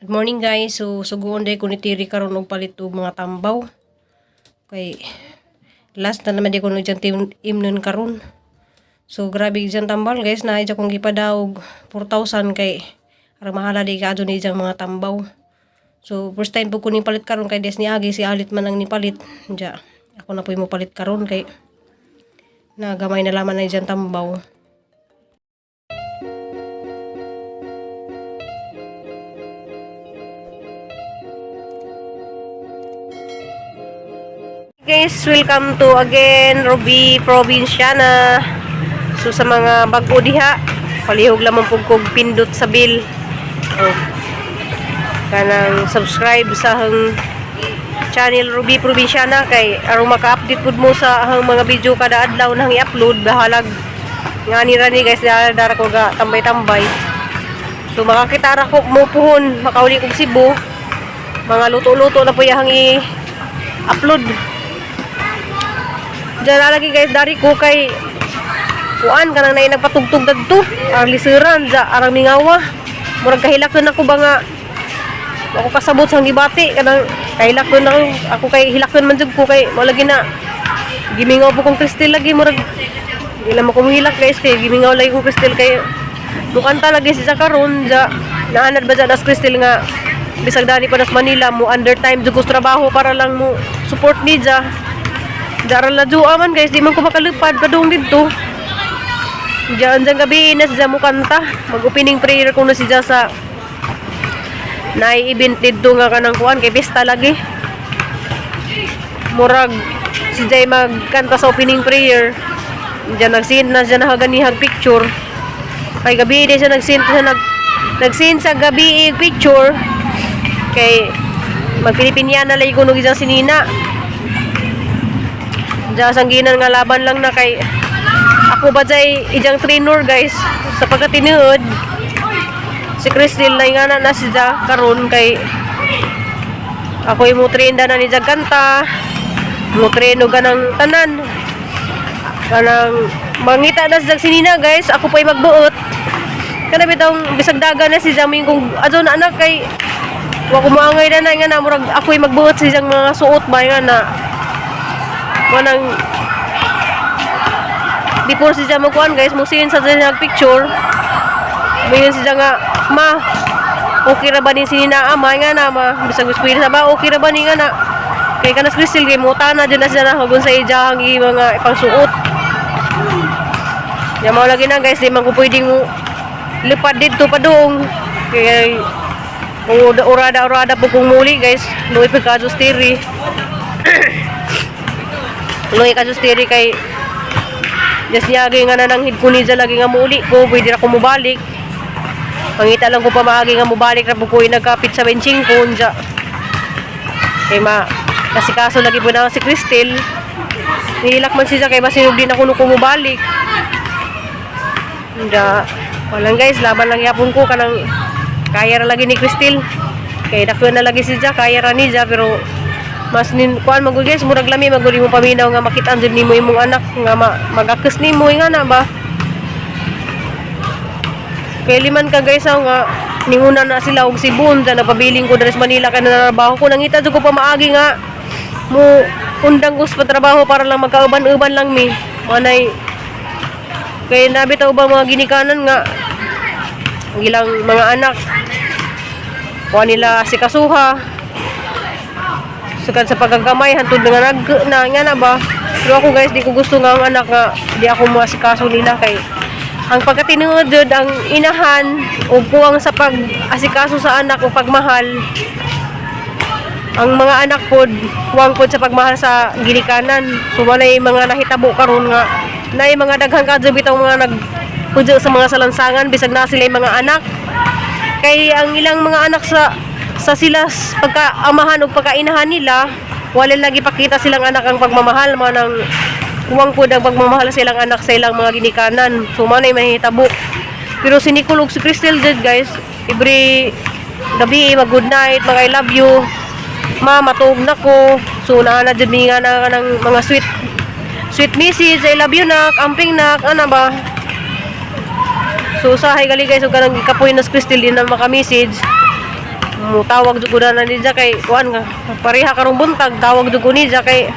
Good morning guys. So suguon day ko ni Tiri karon og palit og mga tambaw. Kay last na naman di ko nagjan imnon karon. So grabe dyan tambal guys, na kong gipadaog 4,000 kay para mahala di ka adun dyan mga tambaw. So first time po ko ni palit karon kay des ni agi si alit man ang ni palit. Dya ako na po mo palit karon kay nagamay na laman na dyan tambaw. Guys, welcome to again Ruby Provinciana. So sa mga bag-o diha, palihog lamang pug kog pindot sa bill. Oh. Kanang subscribe sa hang channel Ruby Provinciana kay aron maka-update pud mo sa hang mga video kada adlaw nang i-upload bahalag nga ni rani guys, dara ko ga tambay-tambay. So makakita ra ko mo puhon, makauli kog Cebu. Mga luto-luto na po yang i-upload. Diyan lagi guys, dari ko kay kuan kanang nay nagpatugtog dadto ang liseran ja arang mingawa murag kahilakon ako ba nga ako kasabot sang gibati kanang kahilakon ako kay hilakon man jud ko kay mo lagi na gimingaw po kong kristal lagi murag ila mo kumihilak guys kay gimingaw lagi kong kristal kay mukanta lagi siya karon ja naanad ba ja das kristal nga bisag dani pa das Manila mo under time jud ko trabaho para lang mo support ni ja daral la jua man guys, di man ko makalupad padung dito. Diyan gabi na siya mo kanta. Mag-opening prayer ko na siya sa nai-event dito nga kanang kuan kay pista lagi. Murag siya magkanta sa opening prayer. Diyan nag-send na siya nakaganihag picture. Kay gabi din siya nag-send sa gabi picture. Kay magpilipinya na lagi ko nung isang sinina. Diyan sangginan nga laban lang na kay ako ba jay ijang trainer guys sa pagkatinuod si Crystal na nga na siya karon kay ako yung mo train na ni kanta mo train o ganang tanan kanang mangita na siya sinina guys ako pa yung magbuot kana bitong bisag daga na siya mo yung kung adyo na anak kay wako maangay na nga na murag ako yung magbuot siya mga suot ba nga na manang before siya magkuhan guys musin sa siya picture mayon siya nga ma okay ra ba ni sinina ama nga na ma bisag gusto sa ba okay ra ba ni nga na kay kanas Crystal kay muta na dyan na siya nahagon sa ijang mga ipangsuot ya mao lagi na guys di man ko pwedeng lipad dito pa dong kay urada po kong muli guys luwi pagkajustiri luwi kajustiri kay just niya nga na nanghid ko niya lagi nga muli ko pwede na ko mubalik pangita lang ko pa maagi nga mubalik na po ko nagkapit sa benching ko dya kay kasi kaso lagi po na si Crystal nihilak man siya kay masinog din ako nung kumubalik dya walang guys laban lang yapon ko kanang kaya ra lagi ni Crystal kay dako na lagi siya kaya ra niya pero mas nin kuan magud guys murag lami magud mo paminaw nga makita jud nimo imong anak nga magakes nimo nga na ba kay liman ka guys nga ninguna na sila og Cebu sa napabiling ko dres Manila kay narabaho ko nangita jud ko pa maagi nga mo undang ko sa trabaho para lang magkauban-uban lang mi manay kay nabitaw ba mga ginikanan nga ang ilang mga anak kuha nila si kasuha sukad sa pagkagamay hantud nga nga na ba pero ako guys di ko gusto nga ang anak nga di ako maasikaso nila kay ang pagkatinuod jud ang inahan ug kuwang sa pag-asikaso sa anak o pagmahal ang mga anak pod kuwang pod sa pagmahal sa ginikanan so walay mga nahitabo karon nga nay mga daghang kadto bitaw mga nagpudyo sa mga salansangan bisag na sila mga anak kay ang ilang mga anak sa sila pagkaamahan o pagkainahan nila wala lagi pakita silang anak ang pagmamahal manang kuwang po ang pagmamahal silang anak sa ilang mga ginikanan so manay mahitabo pero sinikulog si Crystal did guys every gabi mag good night mag I love you ma matug na ko so naana dyan nga na ng mga sweet message I love you nak amping nak ana ba so usahay gali guys so ganang ikapoy na Crystal din na maka message Tawag jud ko na niya kay kuan nga pareha karong buntag tawag jud ko niya kay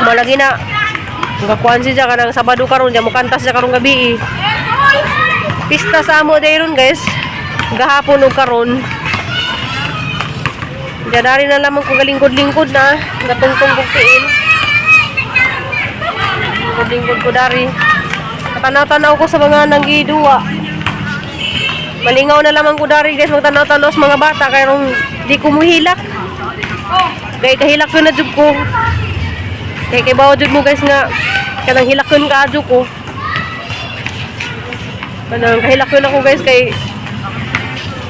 malagi na nga kuan siya kanang Sabado karon diya mo kantas siya karong gabi. Pista sa amo dayron guys. Gahapon ug karon. Diya dari na lamang ko galingkod-lingkod na gatungtong buktiin. Lingkod ko dari. Tanaw-tanaw ko sa mga nanggiduwa. Malingaw na lamang ko dari guys magtanaw-tanaw sa mga bata kay rong di ko muhilak. Kay kahilak ko na jud ko. Kay bawo jud mo guys nga kanang hilakon ka adyo ko. Kanang kahilak ko na ko guys kay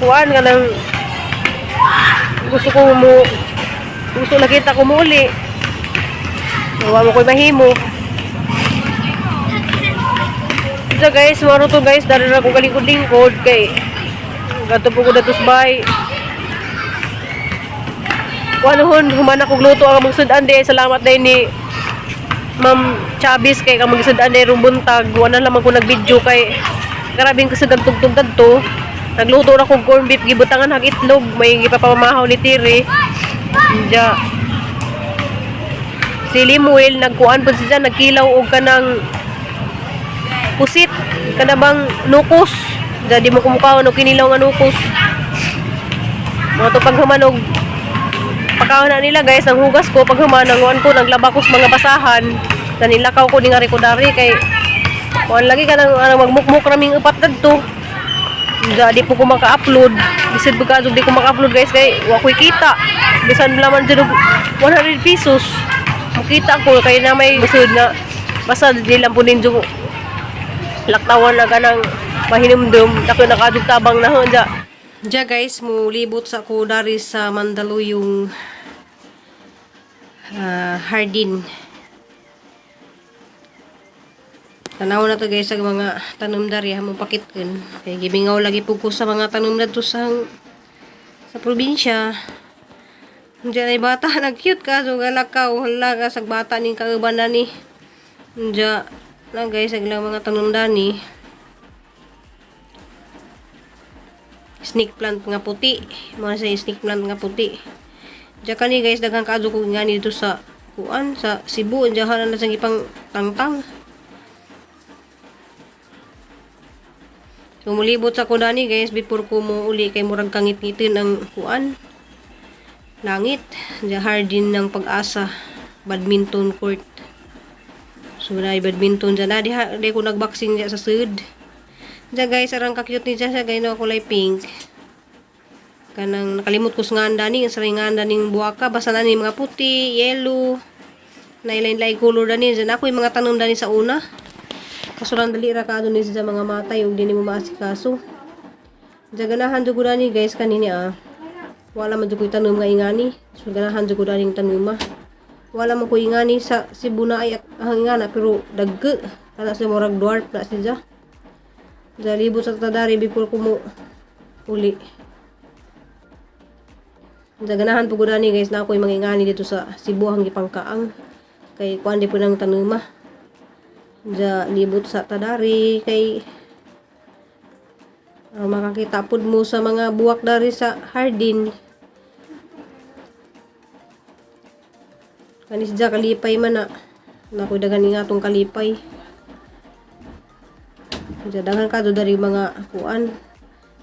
kuan kanang gusto nakita ko muli. Wa mo koy mahimo. So guys, maro to guys, dari na ko galingkod-lingkod kay gato po ko datos bay. Kuanuhon human ako gluto ang magsudan di salamat day ni Ma'am Chabis kay ka magsudan di rumbuntag. Wala lamang ko nag-video kay grabing kasagad tugtog dadto. Nagluto na ko corn beef gibutangan hag itlog, may gipapamahaw ni Tiri. Diya. Si Limuel nagkuan pud siya nagkilaw og kanang pusit kanabang nukos jadi mo kumukaw no kinilaw nga nukos mo to paghumanog pagkaon na nila guys ang hugas ko paghumananguan ko naglaba ko sa mga basahan na nilakaw ko ni nga rekodari kay kuan lagi ka nang magmukmuk raming upat dadto jadi po ko maka-upload bisan pagka di ko maka-upload guys kay wa ko'y kita bisan laman jud 100 pesos makita ko kay na may bisud na basta di lang po ninyo laktawan na ganang mahinumdum dako nakadug tabang na honja. Diya guys mo libot sa ko dari sa Mandaluyong Hardin. Tanaw na to guys sa mga tanom dari hamong pakitken. Kay gibingaw lagi pug ko sa mga tanom dito sa probinsya. Diya ay bata nag cute ka so galakaw hala ka sa bata ning kauban na ni. Diya na guys, aglang mga tanom dani. Snake plant nga puti. Mga sa snake plant nga puti. Diyan kani guys, daghang kaadyo ko nga dito sa kuan, sa Cebu. Diyan na sa ipang tangtang. So, mulibot sa ko dani guys, before ko mo uli kay murag kangit-ngitin ang kuan. Langit. Diyan Hardin ng Pag-asa. Badminton court. So, na badminton dyan. Di ko nag-boxing dyan sa sud. Dyan guys, arang ka-cute ni dyan siya. Gaya kulay pink. Kanang nakalimot ko sa nganda ni. Sa nganda ning buwaka. Basta na ni mga puti, yellow. Nailain-lain color dani. Dyan ako yung mga tanong dani sa una. Kaso lang dali ra ka ni sa mga matay. Yung di ni mo maasikaso. Dyan ganahan dyan ko dani guys. Kanini wala man dyan ko tanong nga ingani. So, ganahan dyan ko dani yung tanong wala mo ko ingani sa Cebu na ay hangana pero dagge kana sa murag dwarf na siya. Libot sa tadari before ko mo uli. Ganahan po gudani guys na ako yung mga ingani dito sa Cebu hang gipangkaang kay kuan di po nang tanuma. Libot sa tadari kay makakita pud mo sa mga buwak dari sa Hardin. Kanis dya kalipay man na. Nakoy dagan nga itong kalipay. Dya dagan ka dari mga kuan.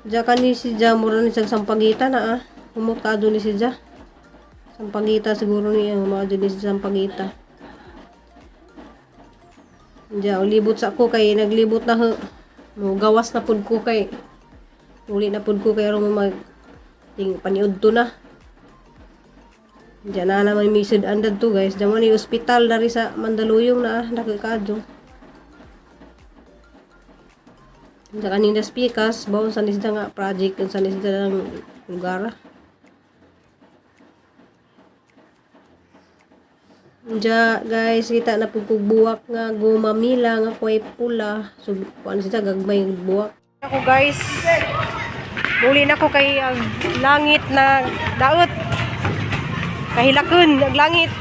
Dya kanis dya mura ni sa sampagita na Humot ka ni si dya. Sampagita siguro niya. Humot ni sa sampagita. Dya ulibot sa ako kay naglibot na gawas na pud ko kay uli na pud ko kay ro mag paniud to na. Diyan na naman may sud andad to guys. Diyan man yung hospital dari sa Mandaluyong na nakikadyo. Diyan kanina speakers. Bawang sanis na nga project. Sanis na ng lugar. Diyan guys. Kita na pagbuwak nga gumamila nga kuway pula. So ano siya gagmay buwak. Ako guys. Muli na ko kay langit na daot. Kahilakon, naglangit.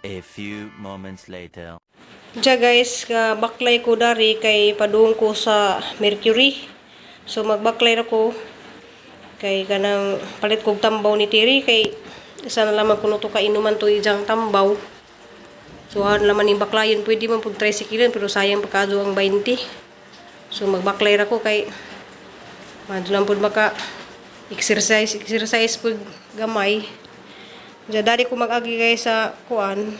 A few moments later. Diya guys, baklay ko dari kay padung ko sa Mercury. So magbaklay ako kay kanang palit kog tambaw ni Tiri kay isa na lamang kuno to ka inuman to ijang tambaw. So han laman ni baklayon pwede man pud 30 kilo pero sayang pagkado ang 20. So magbaklay ako kay madto lang pud maka exercise pud gamay. Diya dari ko mag-agi guys sa kuan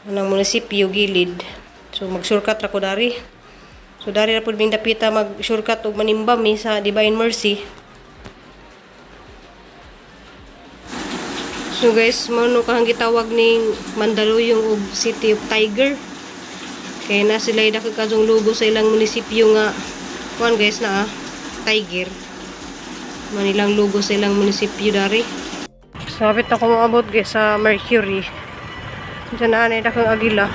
ng munisipyo gilid. So mag-shortcut ra ko dari. So dari ra pud ming dapita mag-shortcut og manimbam sa Divine Mercy. So guys, mano kahang gitawag ning Mandaluyong og City of Tiger. Kaya na sila dako kajong logo sa ilang munisipyo nga kuan guys na tiger. Manilang logo sa ilang munisipyo dari. So kapit ako moabot guys sa Mercury. Diyan na anay dakang agila.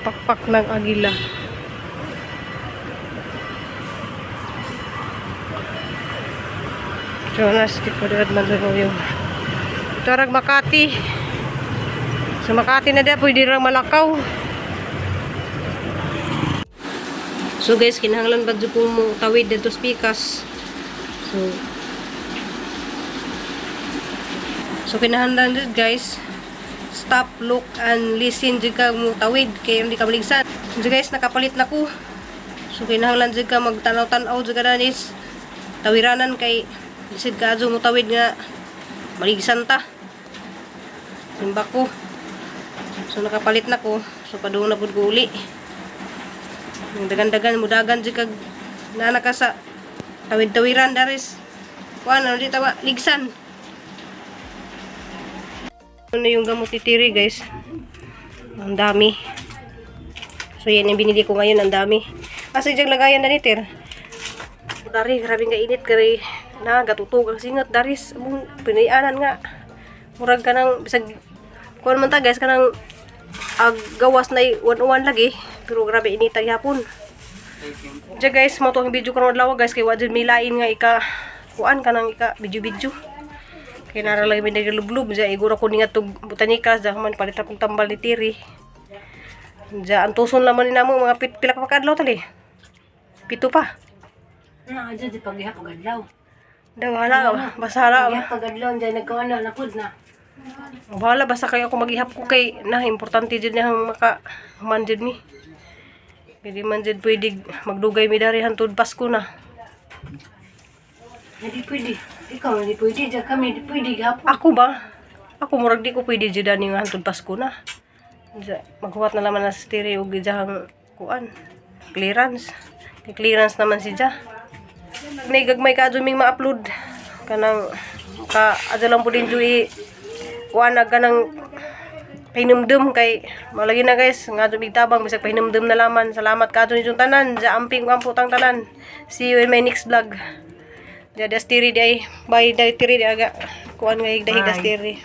Pakpak ng agila. Jonas, di pa doon Mandaluyong. Ito rag Makati. Sa Makati na dyan, pwede rang Malakaw. So guys, kinahanglan ba dyan po mo tawid dito sa Pikas. So kinahanglan dyan guys, stop, look, and listen dyan ka mo tawid kaya hindi ka maligsan. Dyan guys, nakapalit na ko. So kinahanglan dyan ka magtanaw-tanaw dyan ka na nis. Tawiranan kay isid ka dyan mo tawid nga maligsan ta. Timba ko. So nakapalit na ko. So padung na po ko uli. Yung dagan-dagan, mudagan dyan kag nanaka sa tawid-tawiran daris. Kuan, ano di tawa, ligsan. Ano yung gamot ni Tiri guys. Ang dami. So yan yung binili ko ngayon, ang dami. Kasi dyan lagayan na ni Tir. Dari, grabing kainit kari na gatutog ang singat daris. Abong pinayanan nga. Murag ka ng bisag kuan man ta guys kanang gawas na 101 lagi. Pero grabe initag hapon. Diya guys, mo to ang video karon adlaw guys kay wa jud milain nga ika kuan kanang ika video-video. Kay nara lang mi naglublob diya igura ko ningat tug botanikas diya man palit akong tambal ni Tiri. Diya antuson laman ni namo mga pila ka kadlaw tali. 7 pa. Na aja di paghihap pagadlaw. Daw hala basta hala. Paghihap pagadlaw diyan nagkaon na napud na. Wala basta kay ako maghihap ko kay na importante jud na maka manjud mi. Hindi man jud pwede magdugay mi dari hantud Pasko na. Hindi pwede. Ikaw hindi pwede diyan kami hindi pwede gapon. Ako ba? Ako murag di ko pwede jud ani nga hantud Pasko na. Maghuwat na naman na sa stereo og gijang kuan. Clearance. Kay clearance naman si Ja. May gagmay ka ming ma-upload kanang ka adto lang pudin jui kuan kanang pahinumdum kay malagi na guys nga dumig tabang bisag pahinumdum na laman. Salamat ka ni jung tanan ja amping amputang tanan. See you in my next vlog. Ja das Tiri day bye day Tiri aga kuan nga higda-higda Tiri.